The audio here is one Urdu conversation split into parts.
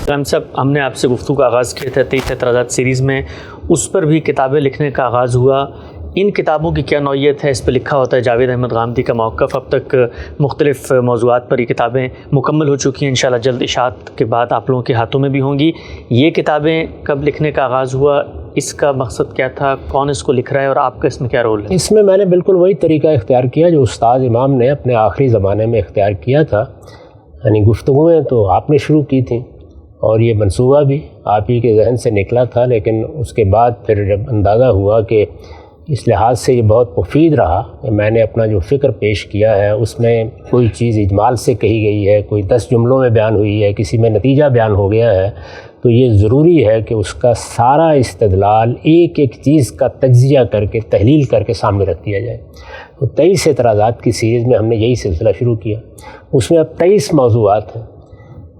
غام صاحب، ہم نے آپ سے گفتگو کا آغاز کیا تھا 23 اعتراضات سیریز میں، اس پر بھی کتابیں لکھنے کا آغاز ہوا. ان کتابوں کی کیا نوعیت ہے؟ اس پہ لکھا ہوتا ہے جاوید احمد غامدی کا موقف. اب تک مختلف موضوعات پر یہ کتابیں مکمل ہو چکی ہیں، انشاءاللہ جلد اشاعت کے بعد آپ لوگوں کے ہاتھوں میں بھی ہوں گی. یہ کتابیں کب لکھنے کا آغاز ہوا؟ اس کا مقصد کیا تھا؟ کون اس کو لکھ رہا ہے اور آپ کا اس میں کیا رول ہے؟ اس میں نے بالکل وہی طریقہ اختیار کیا جو استاد امام نے اپنے آخری زمانے میں اختیار کیا تھا. یعنی گفتگویں تو آپ نے شروع کی تھیں اور یہ منصوبہ بھی آپ ہی کے ذہن سے نکلا تھا، لیکن اس کے بعد پھر جب اندازہ ہوا کہ اس لحاظ سے یہ بہت مفید رہا کہ میں نے اپنا جو فکر پیش کیا ہے اس میں کوئی چیز اجمال سے کہی گئی ہے، کوئی 10 جملوں میں بیان ہوئی ہے، کسی میں نتیجہ بیان ہو گیا ہے، تو یہ ضروری ہے کہ اس کا سارا استدلال ایک ایک چیز کا تجزیہ کر کے تحلیل کر کے سامنے رکھ دیا جائے. تو 23 اعتراضات کی سیریز میں ہم نے یہی سلسلہ شروع کیا. اس میں اب 23 موضوعات ہیں.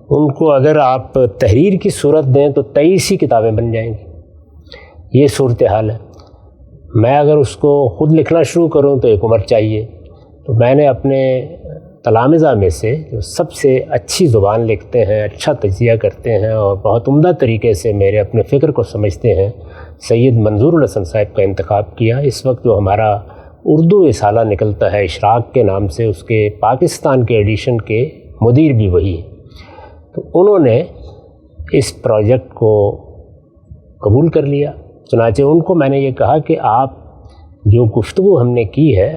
ان کو اگر آپ تحریر کی صورت دیں تو 23 ہی کتابیں بن جائیں گی. یہ صورتحال ہے. میں اگر اس کو خود لکھنا شروع کروں تو ایک عمر چاہیے. تو میں نے اپنے تلامذہ میں سے جو سب سے اچھی زبان لکھتے ہیں، اچھا تجزیہ کرتے ہیں اور بہت عمدہ طریقے سے میرے اپنے فکر کو سمجھتے ہیں، سید منظور الحسن صاحب کا انتخاب کیا. اس وقت جو ہمارا اردو رسالہ نکلتا ہے اشراق کے نام سے، اس کے پاکستان کے ایڈیشن کے مدیر بھی وہی ہیں. تو انہوں نے اس پروجیکٹ کو قبول کر لیا. چنانچہ ان کو میں نے یہ کہا کہ آپ جو گفتگو ہم نے کی ہے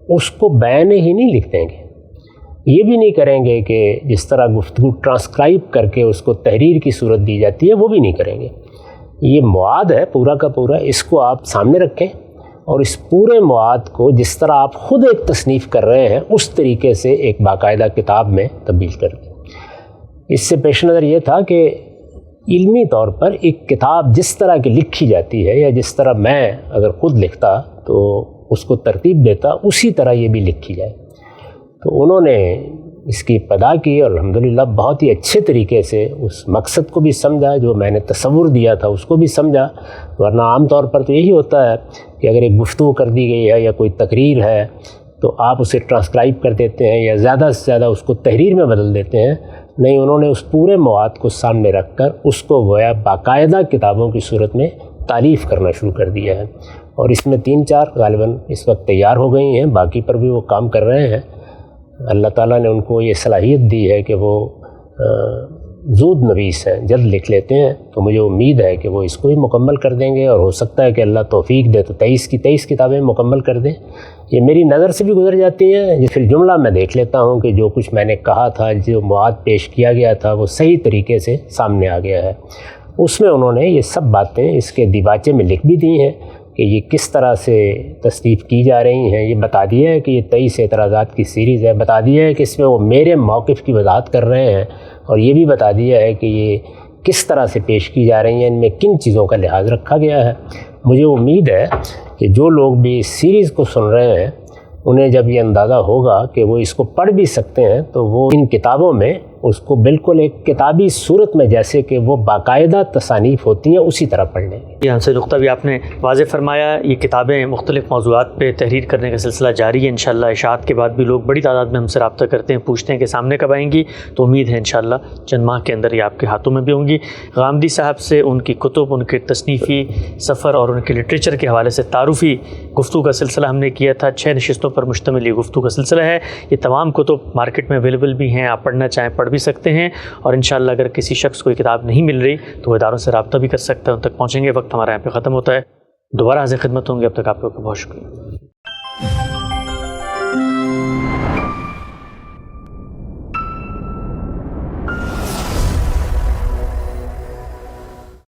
اس کو بیان ہی نہیں لکھ دیں گے، یہ بھی نہیں کریں گے کہ جس طرح گفتگو ٹرانسکرائب کر کے اس کو تحریر کی صورت دی جاتی ہے وہ بھی نہیں کریں گے. یہ مواد ہے پورا کا پورا، اس کو آپ سامنے رکھیں اور اس پورے مواد کو جس طرح آپ خود ایک تصنیف کر رہے ہیں اس طریقے سے ایک باقاعدہ کتاب میں تبدیل کر دیں. اس سے پیش نظر یہ تھا کہ علمی طور پر ایک کتاب جس طرح کی لکھی جاتی ہے یا جس طرح میں اگر خود لکھتا تو اس کو ترتیب دیتا اسی طرح یہ بھی لکھی جائے. تو انہوں نے اس کی ابتدا کی اور الحمدللہ بہت ہی اچھے طریقے سے اس مقصد کو بھی سمجھا، جو میں نے تصور دیا تھا اس کو بھی سمجھا. ورنہ عام طور پر تو یہی ہوتا ہے کہ اگر ایک گفتگو کر دی گئی ہے یا کوئی تقریر ہے تو آپ اسے ٹرانسکرائب کر دیتے ہیں یا زیادہ سے زیادہ اس کو تحریر میں بدل دیتے ہیں. نہیں، انہوں نے اس پورے مواد کو سامنے رکھ کر اس کو گویا باقاعدہ کتابوں کی صورت میں تالیف کرنا شروع کر دیا ہے. اور اس میں 3-4 غالباً اس وقت تیار ہو گئی ہیں، باقی پر بھی وہ کام کر رہے ہیں. اللہ تعالیٰ نے ان کو یہ صلاحیت دی ہے کہ وہ زود نویس ہیں، جلد لکھ لیتے ہیں. تو مجھے امید ہے کہ وہ اس کو بھی مکمل کر دیں گے اور ہو سکتا ہے کہ اللہ توفیق دے تو 23 کی 23 کتابیں مکمل کر دیں. یہ میری نظر سے بھی گزر جاتی ہیں، پھر جملہ میں دیکھ لیتا ہوں کہ جو کچھ میں نے کہا تھا، جو مواد پیش کیا گیا تھا وہ صحیح طریقے سے سامنے آ گیا ہے. اس میں انہوں نے یہ سب باتیں اس کے دیباچے میں لکھ بھی دی ہیں کہ یہ کس طرح سے تصنیف کی جا رہی ہیں. یہ بتا دیا ہے کہ یہ 23 اعتراضات کی سیریز ہے، بتا دیا ہے کہ اس میں وہ میرے موقف کی وضاحت کر رہے ہیں اور یہ بھی بتا دیا ہے کہ یہ کس طرح سے پیش کی جا رہی ہیں، ان میں کن چیزوں کا لحاظ رکھا گیا ہے. مجھے امید ہے کہ جو لوگ بھی اس سیریز کو سن رہے ہیں انہیں جب یہ اندازہ ہوگا کہ وہ اس کو پڑھ بھی سکتے ہیں تو وہ ان کتابوں میں اس کو بالکل ایک کتابی صورت میں جیسے کہ وہ باقاعدہ تصانیف ہوتی ہیں اسی طرح پڑھ لیں گے. یہاں سے نقطہ بھی آپ نے واضح فرمایا. یہ کتابیں مختلف موضوعات پہ تحریر کرنے کا سلسلہ جاری ہے. انشاءاللہ اشاعت کے بعد بھی لوگ بڑی تعداد میں ہم سے رابطہ کرتے ہیں، پوچھتے ہیں کہ سامنے کب آئیں گی. تو امید ہے انشاءاللہ چند ماہ کے اندر یہ آپ کے ہاتھوں میں بھی ہوں گی. غامدی صاحب سے ان کی کتب، ان کے تصنیفی سفر اور ان کے لٹریچر کے حوالے سے تعارفی گفتگو کا سلسلہ ہم نے کیا تھا. 6 نشستوں پر مشتمل یہ گفتگو کا سلسلہ ہے. یہ تمام کتب مارکیٹ میں اویلیبل بھی ہیں، آپ پڑھنا چاہیں پڑھ بھی سکتے ہیں. اور انشاءاللہ اگر کسی شخص کو یہ کتاب نہیں مل رہی تو وہ اداروں سے رابطہ بھی کر سکتا ہے، ان تک پہنچیں گے. وقت ہمارا یہاں پہ ختم ہوتا ہے. دوبارہ حاضر خدمت ہوں گے. اب تک آپ لوگوں کا بہت شکریہ.